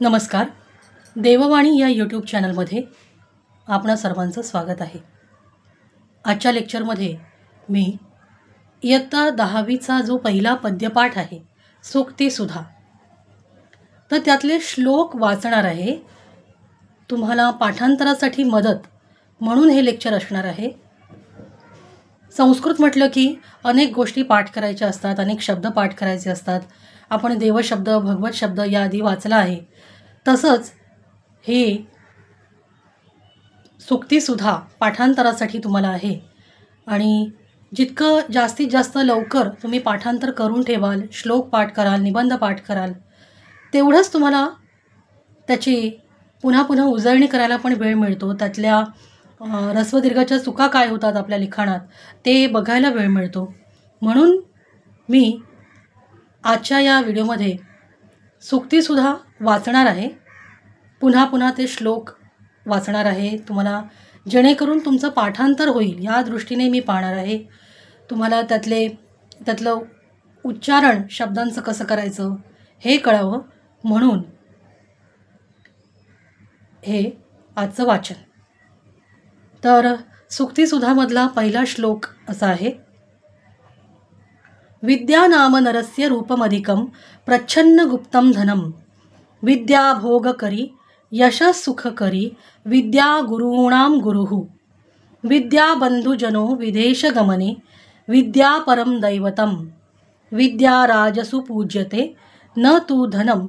नमस्कार. देववाणी या यूट्यूब चॅनलमध्ये आपणा सर्वांचं स्वागत आहे. आजच्या लेक्चरमध्ये मी इयत्ता 10वीचा जो पहिला पद्यपाठ आहे सूक्ती सुधा, तर त्यातले श्लोक वाचणार आहे. तुम्हाला पाठांतरासाठी मदत म्हणून हे लेक्चर असणार आहे. संस्कृत म्हटलं की अनेक गोष्टी पाठ करायच्या असतात, अनेक शब्द पाठ करायचे असतात. आपण देवशब्द, भगवत शब्द या आधी वाचला आहे. तसंच हे सूक्तीसुद्धा पाठांतरासाठी तुम्हाला आहे आणि जितकं जास्तीत जास्त लवकर तुम्ही पाठांतर करून ठेवाल, श्लोक पाठ कराल, निबंध पाठ कराल, तेवढंच तुम्हाला त्याची पुन्हा पुन्हा उजळणी करायला पण वेळ मिळतो. त्यातल्या ऱ्हस्व-दीर्घाच्या चुका काय होतात आपल्या लिखाणात ते बघायला वेळ मिळतो. म्हणून मी आजच्या या व्हिडिओमध्ये सूक्तीसुद्धा वाचणार आहे. पुन्हा पुन्हा ते श्लोक वाचणार आहे तुम्हाला, जेणेकरून तुमचं पाठांतर होईल या दृष्टीने मी पाहणार आहे. तुम्हाला त्यातलं उच्चारण शब्दांचं कसं करायचं हे कळावं म्हणून हे आजचं वाचन. तर सूक्तीसुधामधला पहिला श्लोक असा आहे. विद्या नाम नरस्य रूपमधिकं प्रच्छन्न गुप्तं धनं विद्या भोगकरी यशस्सुखकरी विद्या गुरूणां गुरुः विद्या बंधुजनो विदेशगमने विद्या परं दैवतं विद्या राजसु पूज्यते न तु धनं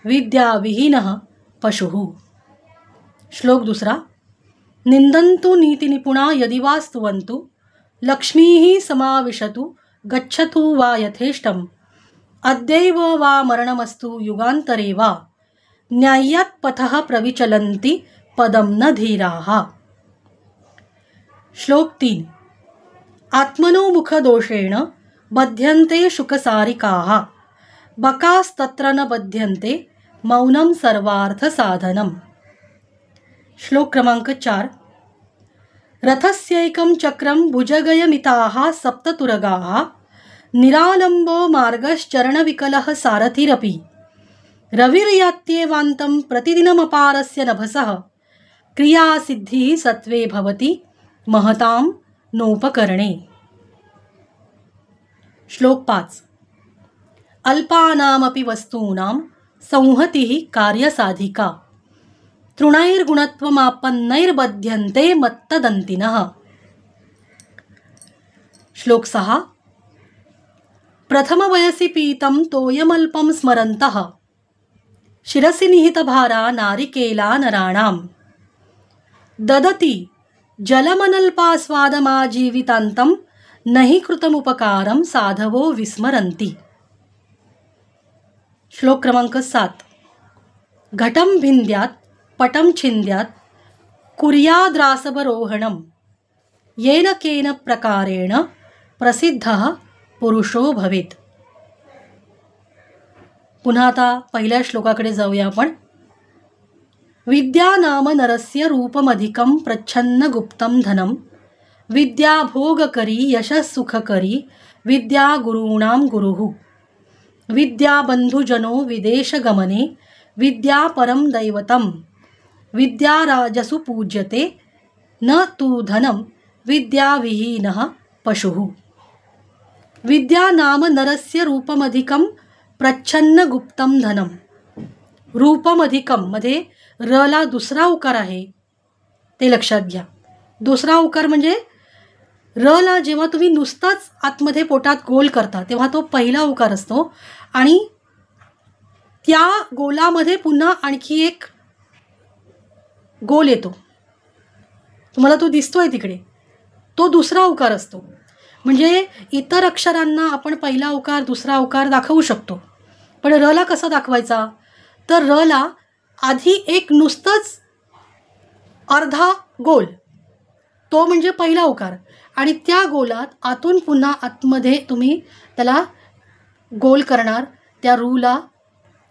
विद्या विहीनः पशुः. श्लोक दुसरा. निंदन्तु नीतिनिपुणा यदि वा स्तुवन्तु लक्ष्मीः समाविशतु गच्छतु वा यथेष्टम् अद्यैव वा मरणमस्तु युगान्तरे वा न्याय्यात् पथः प्रविचलन्ति पदं न धीराः. श्लोक 3. आत्मनो मुखदोषेण बध्यन्ते शुकसारिकाः बकास्तत्र न बध्यन्ते मौनं सर्वार्थसाधनम्. श्लोक क्रमांक 4. रथस्यैकं चक्रं भुजगयमिताः सप्ततुरगाः निरालम्बो मार्गश्चरणविकलः सारथिरपि रविर्यात्येवान्तं प्रतिदिनमपारस्य नभसः क्रियासिद्धिः सत्त्वे भवति महतां नोपकरणे. श्लोक 5. अल्पानामपि वस्तूनां संहतिः कार्यसाधिका तृणैर्गुणत्वमापन्नैर्बध्यन्ते मत्तदन्तिनः. श्लोक 6. प्रथमवयसि पीतं तोयमल्पं स्मरन्तः शिरसि निहितभारा नारिकेला नराणां ददति जलमनल्पास्वादमाजीवितान्तं नहि कृतमुपकारं साधवो विस्मरन्ति. श्लोक क्रमांक 7. घटं भिन्द्यात् पटं छिन्द्यात् कुर्याद्रासवरोहणं येन केन प्रकारेण प्रसिद्धः पुरुषो भवेत्. पुन्हा आता पहिल्या श्लोकाकडे जाऊया आपण. विद्या नाम नरस्य रूपमधिकं प्रच्छन्न गुप्तं धनं विद्या भोगकरी यशस्सुखकरी विद्या गुरूणां गुरुः विद्या बंधुजनो विदेशगमने विद्या परं दैवतं विद्या राजसु पूज्यते न तु धनं विद्या विहीनः पशुः. विद्या नाम नरस्य रूपमधिकं प्रच्छन्न गुप्तं धनं. रूपमधिकम मध्ये रला दुसरा उकार आहे ते लक्षात घ्या. दुसरा उकार म्हणजे रला जेव्हा तुम्ही नुसताच आतमध्ये पोटात गोल करता तेव्हा तो पहिला उकार असतो आणि त्या गोलामध्ये पुन्हा आणखी एक गोल येतो, तुम्हाला तो दिसतोय तिकडे, तो दुसरा उकार असतो. म्हणजे इतर अक्षरांना आपण पहिला उकार दुसरा उकार दाखवू शकतो, पण रला कसा दाखवायचा, तर रला आधी एक नुसतंच अर्धा गोल, तो म्हणजे पहिला उकार, आणि त्या गोलात आतून पुन्हा आतमध्ये तुम्ही त्याला गोल करणार. त्या रूला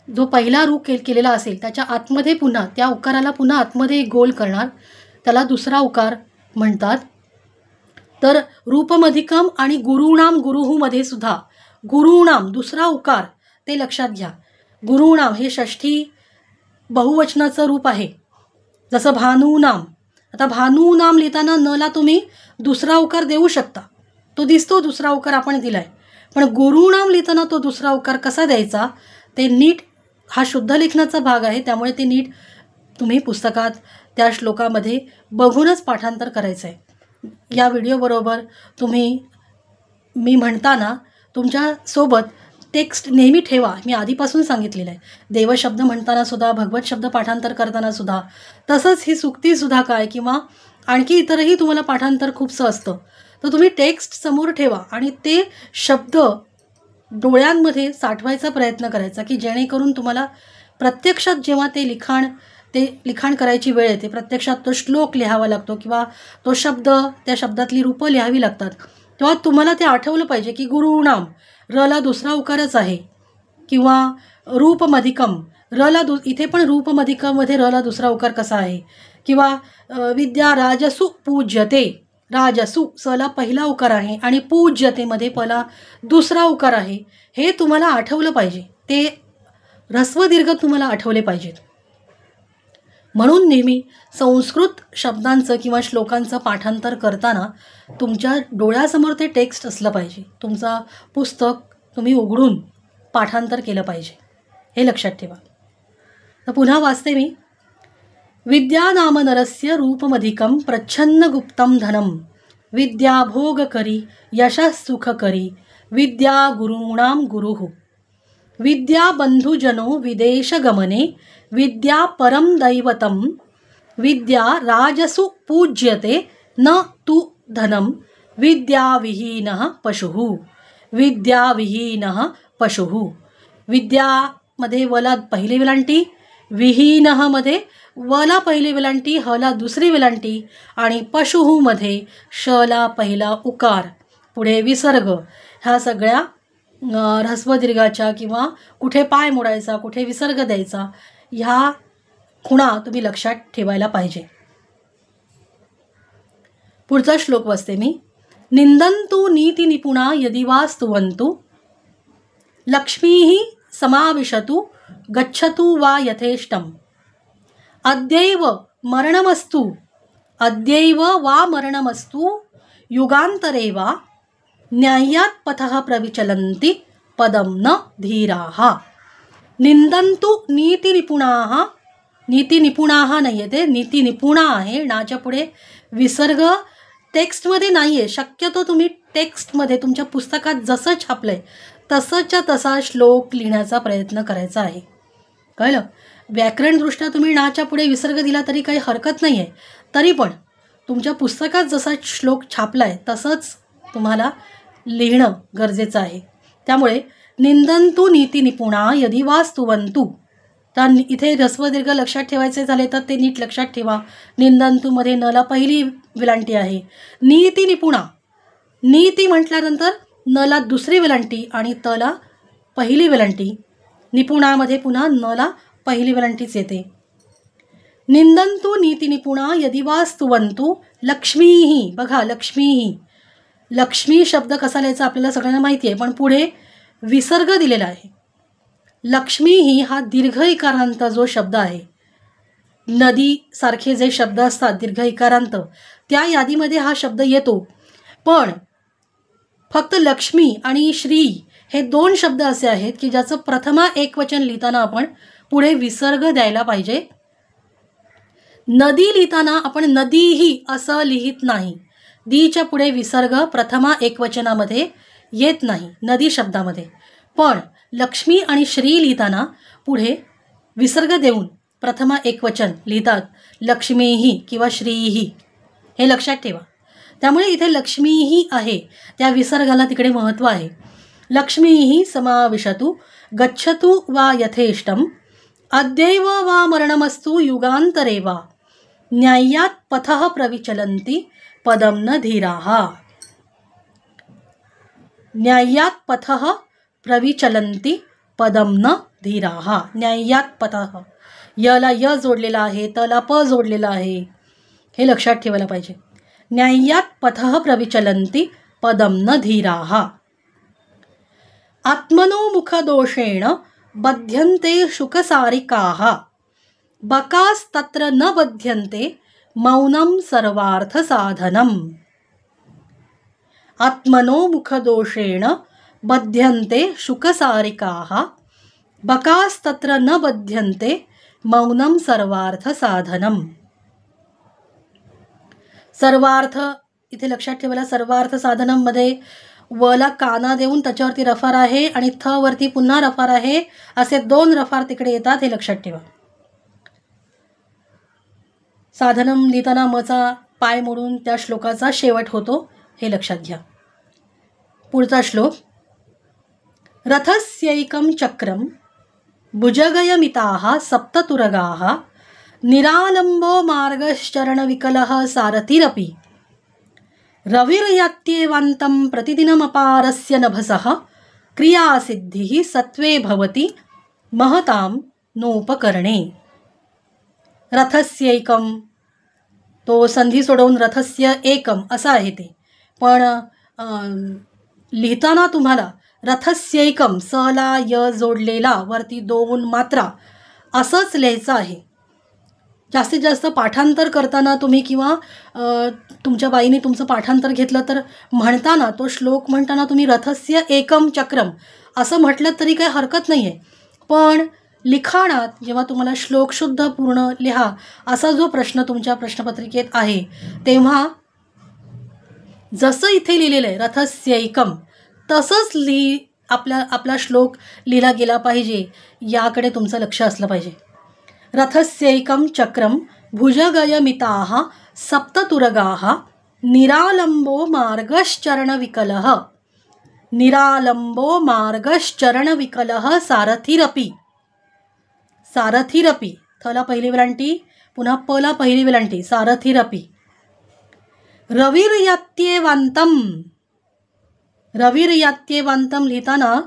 जो पहिला रू केलेला असेल त्याच्या आतमध्ये पुन्हा त्या उकाराला पुन्हा आतमध्ये एक गोल करणार, त्याला दुसरा उकार म्हणतात. तर रूपमधिकम आणि गुरुणाम गुरुहूमध्ये सुद्धा गुरुणाम दुसरा उकार ते लक्षात घ्या. गुरुणाम हे षष्ठी बहुवचनाचं रूप आहे, जसं भानूनाम. आता भानूनाम लिहिताना नला तुम्ही दुसरा उकार देऊ शकता, तो दिसतो दुसरा उकार आपण दिला आहे. पण गुरुनाम लिहिताना तो दुसरा उकार कसा द्यायचा ते नीट, हा शुद्ध लेखनाचा भाग आहे, त्यामुळे ते नीट तुम्ही पुस्तकात त्या श्लोकामध्ये बघूनच पाठांतर करायचं आहे. या व्हिडिओबरोबर तुम्ही मी म्हणताना तुमच्यासोबत टेक्स्ट नेहमी ठेवा. मी आधीपासून सांगितलेलं आहे, देवशब्द म्हणताना सुद्धा, भगवत शब्द पाठांतर करताना सुद्धा, तसंच ही सुक्तीसुद्धा काय किंवा आणखी इतरही तुम्हाला पाठांतर खूपसं असतं, तर तुम्ही टेक्स्ट समोर ठेवा आणि ते शब्द डोळ्यांमध्ये साठवायचा प्रयत्न करायचा, की जेणेकरून तुम्हाला प्रत्यक्षात जेव्हा ते लिखाण करायची वेळ येते, प्रत्यक्षात तो श्लोक लिहावा लागतो किंवा तो शब्द, त्या शब्दातली रूपं लिहावी लागतात, तेव्हा तुम्हाला ते आठवलं पाहिजे की गुरुनाम, रला दुसरा उकारच आहे. किंवा रूपमधिकम, रला इथे पण रूपमधिकममध्ये रला दुसरा उकार कसा आहे. किंवा विद्या राजसु पूज्यते, राजसु सला पहिला उकार आहे आणि पूज्यतेमध्ये पला दुसरा उकार आहे. हे तुम्हाला आठवलं पाहिजे, ते ऱ्हस्व दीर्घ तुम्हाला आठवले पाहिजेत. म्हणून नेहमी संस्कृत शब्दांचं किंवा श्लोकांचं पाठांतर करताना तुमच्या डोळ्यासमोर ते टेक्स्ट असलं पाहिजे. तुमचा पुस्तक तुम्ही उघडून पाठांतर केलं पाहिजे, हे लक्षात ठेवा. तर पुन्हा वाचते मी. विद्या नाम नरस्य रूपमधिकं प्रच्छन्न गुप्तं धनं, विद्या भोगकरी यशः सुखकरी, विद्या गुरूणां गुरुः. विद्या बंधुजनो विदेशगमने, विद्या परम दैवतं, विद्या राजसु पूज्यते न तु धनं, विद्याविहीनः पशुः. विद्याविहीनः पशुः. विद्यामध्ये वला पहिली वेलांटी, विहीनःमध्ये वला पहिली वेलांटी, हला दुसरी वेलांटी आणि पशुमध्ये शला पहिला उकार, पुढे विसर्ग. ह्या सगळ्या ऱ्हस्व दीर्घाच्या किंवा कुठे पाय मोडायचा, कुठे विसर्ग द्यायचा, ह्या खुणा तुम्ही लक्षात ठेवायला पाहिजे. पुढचा श्लोक वाचते मी. निंदन्तु नीति निपुणा यदि वा स्तुवन्तु, लक्ष्मीः समाविशतु गच्छतु वा यथेष्टम्. अद्यैव मरणमस्तु, अद्यैव वा मरणमस्तु, युगान्तरे वा न्यायात् पथः प्रविचलन्ति पदं न धीराः. निंदन्तु नीतिनिपुणाः, नीतिनिपुणाः नाही आहे, ते नीतिनिपुणा आहे. नाच्या पुढे विसर्ग टेक्स्टमध्ये नाही आहे. शक्यतो तुम्ही टेक्स्टमध्ये तुमच्या पुस्तकात जसं छापलं आहे तसंच्या तसा श्लोक लिहिण्याचा प्रयत्न करायचा आहे. कळलं? व्याकरणदृष्ट्या तुम्ही नाच्या पुढे विसर्ग दिला तरी काही हरकत नाही आहे, तरी पण तुमच्या पुस्तकात जसा श्लोक छापला आहे तसंच तुम्हाला लिहिणं गरजेचं आहे. त्यामुळे निंदन्तु नीती निपुणा यदि वा स्तुवन्तु, तर इथे ऱ्हस्व दीर्घ लक्षात ठेवायचे झाले तर ते नीट लक्षात ठेवा. निंदन्तुमध्ये नला पहिली वेलांटी आहे. नीती निपुणा, नीती म्हटल्यानंतर नला दुसरी वेलांटी आणि तला पहिली वेलांटी. निपुणामध्ये पुन्हा नला पहिली वेलांटीच येते. निंदन्तु नीती निपुणा यदि वा स्तुवन्तु, लक्ष्मीः. बघा, लक्ष्मीः, लक्ष्मी शब्द कसा लिहायचा आपल्याला सगळ्यांना माहिती आहे, पण पुढे विसर्ग दिलेला आहे. लक्ष्मीः हा दीर्घ इकारांत जो शब्द आहे, नदी सारखे जे शब्द असतात दीर्घ इकारांत, त्या यादीमध्ये हा शब्द येतो. पण फक्त लक्ष्मी आणि श्री हे दोन शब्द असे आहेत की ज्याचं प्रथमा एकवचन लिहिताना आपण पुढे विसर्ग द्यायला पाहिजे. नदी लिहिताना आपण नदीही असं लिहित नाही. दीच्या पुढे विसर्ग प्रथमा एकवचनामध्ये येत नाही नदी शब्दामध्ये. पण लक्ष्मी आणि श्री लिहिताना पुढे विसर्ग देऊन प्रथमा एकवचन लिहितात, लक्ष्मीही किंवा श्रीही. हे लक्षात ठेवा. त्यामुळे इथे लक्ष्मीही आहे, त्या विसर्गाला तिकडे महत्त्व आहे. लक्ष्मीही समाविशतु गच्छतु वा यथेष्टम, अद्यैव वा मरणमस्तु युगान्तरे वा न्यायात् पथः प्रविचलन्ति पदं न धीराः. न्यायात् पथः प्रविचलन्ति पदं न धीराः. न्यायात् पथः, यला य जोडलेला आहे, तला प जोडलेला आहे, हे लक्षात ठेवायला पाहिजे. न्यायात् पथः प्रविचलन्ति पदं न धीराः. आत्मनो मुखदोषेण बध्यन्ते शुकसारिकाः, बकास्तत्र न बध्यन्ते मौनं सर्वार्थसाधनम्। आत्मनो मुखदोषेण बध्यन्ते शुकसारिकाः बकास्तत्र न बध्यन्ते मौनं सर्वार्थसाधनम्। सर्वार्थ इथे लक्षात ठेवायला, सर्वार्थ साधनम मध्ये वला काना देऊन त्याच्यावरती रफार आहे आणि थ वरती पुन्हा रफार आहे, असे 2 रफार तिकडे येतात, हे लक्षात ठेवा. साधनम लिहिताना मचा पाय मोडून त्या श्लोकाचा शेवट होतो, हे लक्षात घ्या. पुढचा श्लोक. रथस्यैकं चक्रम भुजगयमिताः सप्ततुरगाः निरालंबो मार्गश्चरणविकलः सारथिरपि रविर्यात्येवान्तं प्रतिदिनमपारस्य नभसः क्रियासिद्धिः सत्वे भवति महतां नोपकरणे. रथस्यैकम, तो संधी सोडवून रथस्य एकम असा आहे ते, पण लिहिताना तुम्हाला रथस्यैकम सला य जोडलेला वरती 2 मात्रा असंच लिहायचं आहे. जास्तीत जास्त पाठांतर करताना तुम्ही किंवा तुमच्या बाईने तुमचं पाठांतर घेतलं तर म्हणताना, तो श्लोक म्हणताना तुम्ही रथस्य एकम चक्रम असं म्हटलं तरी काही हरकत नाही आहे. पण लिखाणात जेव्हा तुम्हाला श्लोक शुद्ध पूर्ण लिहा असा जो प्रश्न तुमच्या प्रश्नपत्रिकेत आहे, तेव्हा जसं इथे लिहिलेलं आहे रथस्यैकम तसंच आपला श्लोक लिहिला गेला पाहिजे, याकडे तुमचं लक्ष असलं पाहिजे. रथस्यैकं चक्रम भुजगयमिताः सप्ततुरगाः निरालंबो मार्गश्चरणविकलः निरालंबो मार्गश्चरणविकलः सारथिरपि. सारथिरपि, थला पहिली वेलांटी, पुन्हा पला पहिली वेलांटी, सारथिरपि. रविर्यात्येवान्तं, रविर्यात्येवान्तं लिहिताना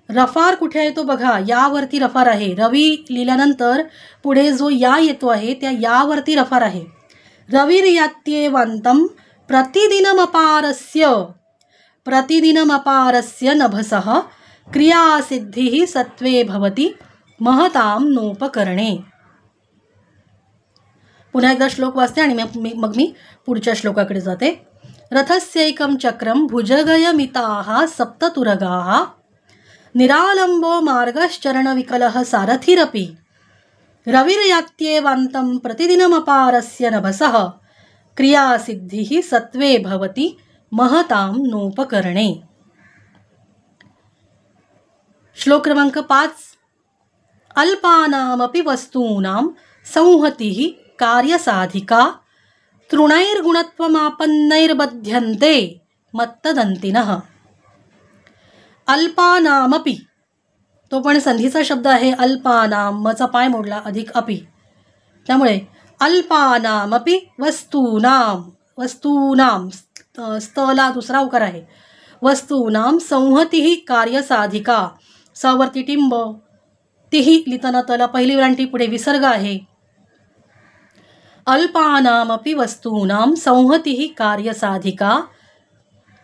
रफार कुठे आहे तो बघा, यावरती रफार आहे. रवी लिहिल्यानंतर पुढे जो या येतो आहे त्या यावरती रफार आहे. रविर्यात्येवान्तं प्रतिदिनमपारस्य, प्रतिदिनमपारस्य नभसः क्रियासिद्धिः सत्वे भवति महतां नोपकरणे. पुन्हा एकदा श्लोक वाचते आणि मग मी पुढच्या श्लोकाकडे जाते. रथस्यैकं चक्रम भुजगयमिताः सप्ततुरगाः निरालंबो मार्गश्चरणविकलः सारथिरपि रविर्यात्येवान्तं प्रतिदिनमपारस्य नभसः क्रियासिद्धिः सत्वे भवति महतां नोपकरणे. श्लोक क्रमांक 5. अल्पानामपि वस्तूनां संहतिः कार्यसाधिका तृणैर्गुणत्वमापन्नैर्बध्यन्ते मत्तदन्तिनः. अल्पानामपि, तो पण संधीचा शब्द आहे. अल्पानाम, मचा पाय मोडला, अधिक अपि, त्यामुळे अल्पानामपि वस्तूनाम, वस्तूनाम स्थला दुसरा उकार आहे. वस्तूनाम संहतिः कार्यसाधिका, सवरती टिंब, तिही लिहिताना तला पहिली वेलांटी, पुढे विसर्ग आहे. अल्पानामपि वस्तूनां संहतिः कार्यसाधिका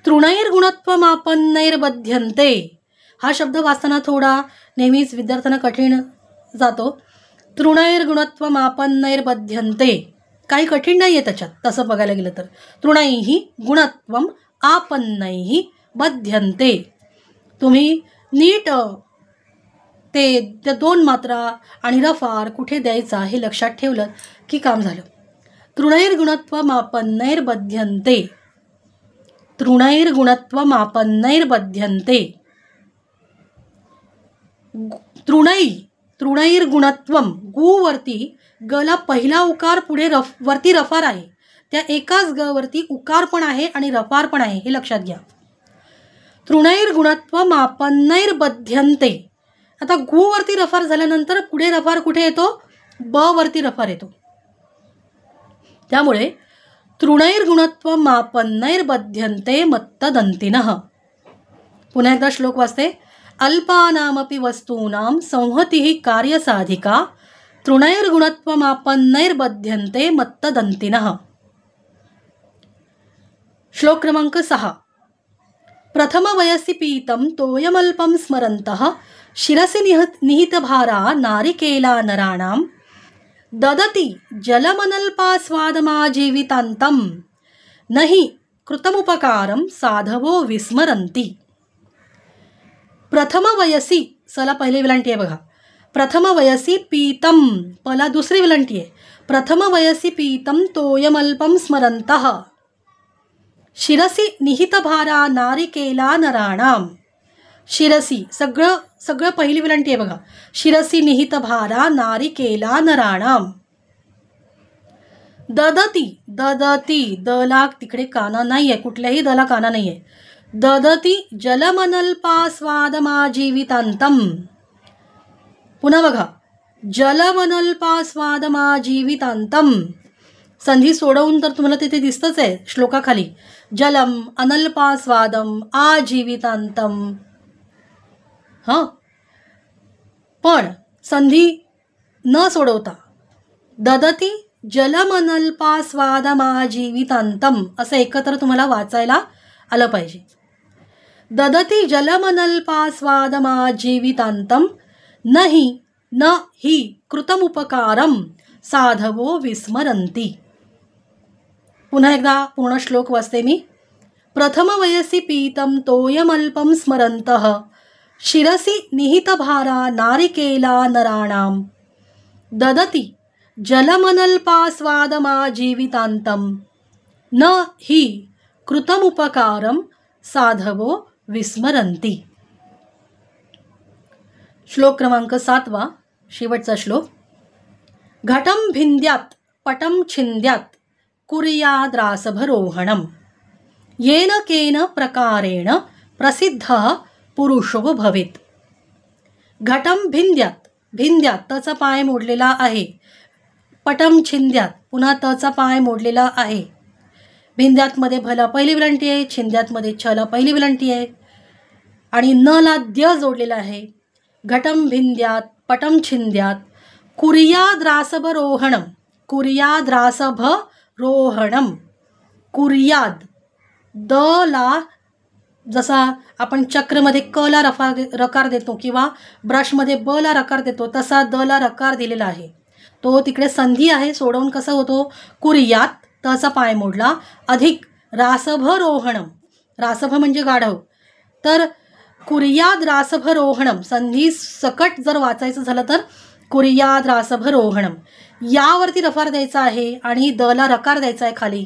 तृणैर्गुणत्वमापन्नैर्बध्यन्ते. हा शब्द वाचताना थोडा नेहमीच विद्यार्थ्यांना कठीण जातो. तृणैर्गुणत्वमापन्नैर्बध्यन्ते काही कठीण नाही आहे त्याच्यात तसं बघायला गेलं तर. तृणैः गुणत्वम आपन्नैः बध्यन्ते. तुम्ही नीट ते त्या 2 मात्रा आणि रफार कुठे द्यायचा हे लक्षात ठेवलं की काम झालं. तृणैर्गुणत्वमापन्नैर्बध्यन्ते, तृणैर्गुणत्वमापन्नैर्बध्यन्ते. तृणैर्गुणत्वम, गुवरती गला पहिला उकार, पुढे वरती रफार आहे. त्या एकाच ग वरती उकार पण आहे आणि रफार पण आहे, हे लक्षात घ्या. तृणैर्गुणत्वमापन्नैर्बध्यन्ते. आता गुवरती रफार झाल्यानंतर पुढे रफार कुठे येतो? ब वरती रफार येतो. त्यामुळे तृणैर्गुणत्वमापन्नैर्बध्यन्ते मत्तदन्तिनः. पुन्हा एकदा श्लोक वाचते. अल्पानामपि वस्तूनां संहतिः कार्यसाधिका तृणैर्गुणत्वमापन्नैर्बध्यन्ते मत्तदन्तिनः. श्लोक क्रमांक 6. प्रथमवयसि पीतं तोयमल्पं स्मरन्तः शिरसि निहितभारा नारिकेला नराणां ददती जलमनल्पास्वादमाजीवितान्तं नहि कृतमुपकारं साधवो विस्मरन्ति. प्रथम वयसी, सला पहिली विलांटी आहे बघा. प्रथम वयसी पीतम, पला दुसरी विलांटी आहे. प्रथम वयसी पीतम तोयमल्पम स्मरन्तः. शिरसी निहितभारा नारिकेला नराणाम. शिरसी सगळं पहिली विलांटी आहे बघा. शिरसी निहितभारा नारिकेला नराणाम. ददती, ददती, दला तिकडे काना नाही आहे, कुठल्याही दला काना नाही आहे. ददती जलमनल्पास्वादमाजीवितान्तं. पुन्हा बघा, जलमनल्पास्वादमाजीवितान्तं. संधी सोडवून तर तुम्हाला तिथे दिसतच आहे श्लोकाखाली. जलम अनल्पास्वादम आजीवितान्तं. हां, पण संधी न सोडवता ददती जलमनल्पास्वादमाजीवितान्तं असं एकत्र तुम्हाला वाचायला आलं पाहिजे. ददती जलमनल्पास्वादमाजीवितान्तं नहि न हि कृतमुपकारं साधवो विस्मरन्ति. पुन्हा एकदा पूर्ण श्लोक वाचते मी. प्रथम वयसी पीतं तोयमल्पं स्मरन्तः शिरसी निहितभारा नारिकेला नराणां. ददती जलमनल्पास्वादमाजीवितान्तं न हि कृतमुपकारं साधवो विस्मरन्ति. श्लोक क्रमांक 7, शेवटचा श्लोक. घटं भिन्द्यात् पटं छिन्द्यात् कुर्याद्रासभरोहणं येन केन प्रकारेण प्रसिद्धः पुरुषो भवेत्. घटं भिन्द्यात्, भिन्द्यात् तचा पाय मोडलेला आहे. पटम छिंद्यात, पुन्हा तचा पाय मोडलेला आहे. भिंद्यातमध्ये भला पहिली विलांटी आहे, छिंद्यातमध्ये छला पहिली विलांटी आहे आणि न ला द्य जोडलेला आहे. घटम भिंद्यात पटम छिंद्यात कुर्याद्रासभरोहणम. कुर्याद्रासभरोहणम. कुर्याद, द ला जसा आपण चक्रमध्ये क ला रकार देतो किंवा ब्रशमध्ये ब ला रकार देतो तसा द ला रकार दिलेला आहे. तो तिकडे संधी आहे, सोडवून कसं होतो. कुर्यात, तचा पाय मोडला, अधिक रासभरोहणम. रासभ म्हणजे गाढव, तर कुर्याद रासभरोहणम संधी सकट जर वाचायचं झालं तर कुर्याद रासभरोहणम. यावरती रफार द्यायचा आहे आणि द ला रकार द्यायचा आहे खाली.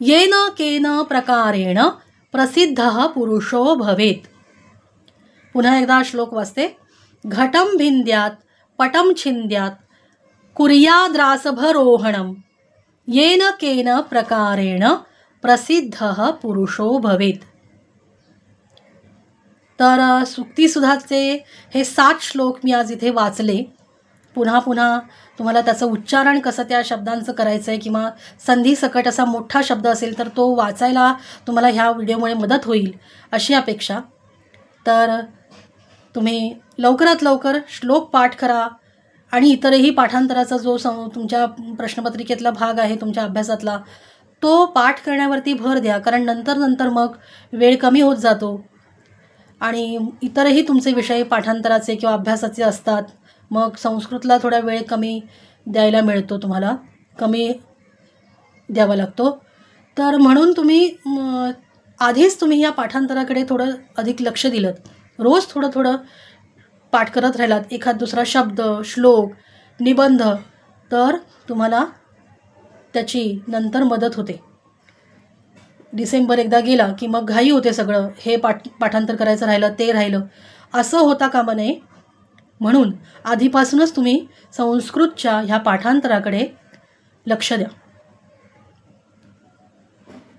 येन केन प्रकारेण प्रसिद्धः पुरुषो भवेत्. पुन्हा एकदा श्लोक वाचते. घटं भिन्द्यात पटं छिन्द्यात कुर्याद्रासभरोहणं येन केन प्रकारेण प्रसिद्धः पुरुषो भवेत्. तर सुक्तीसुधाचे हे 7 श्लोक मी आज इथे वाचले. पुन्हा पुन्हा तुम्हाला त्याचं उच्चारण कसं त्या शब्दांचं करायचं आहे किंवा संधी सकट असा मोठा शब्द असेल तर तो वाचायला तुम्हाला ह्या व्हिडिओमुळे मदत होईल अशी अपेक्षा. तर तुम्ही लवकरात लवकर श्लोक पाठ करा आणि इतरही पाठांतराचा जो तुमच्या प्रश्नपत्रिकेतला भाग आहे तुमच्या अभ्यासातला तो पाठ करण्यावरती भर द्या. कारण नंतर मग वेळ कमी होत जातो आणि इतरही तुमचे विषय पाठांतराचे किंवा अभ्यासाचे असतात. मग संस्कृतला थोडा वेळ कमी द्यायला मिळतो, तुम्हाला कमी द्यावा लागतो. तर म्हणून तुम्ही आधीच तुम्ही या पाठांतराकडे थोडं अधिक लक्ष दिलं, रोज थोडं पाठ करत राहिलात, एखाद दुसरा शब्द, श्लोक, निबंध, तर तुम्हाला त्याची नंतर मदत होते. डिसेंबर एकदा गेला की मग घाई होते, सगळं हे पाठांतर करायचं राहिलं, ते राहिलं, असं होता कामा नये. म्हणून आधीपासूनच तुम्ही संस्कृतच्या ह्या पाठांतराकडे लक्ष द्या.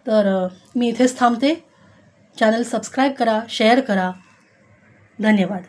तर मी इथेच थांबते. चॅनल सबस्क्राईब करा, शेअर करा. धन्यवाद.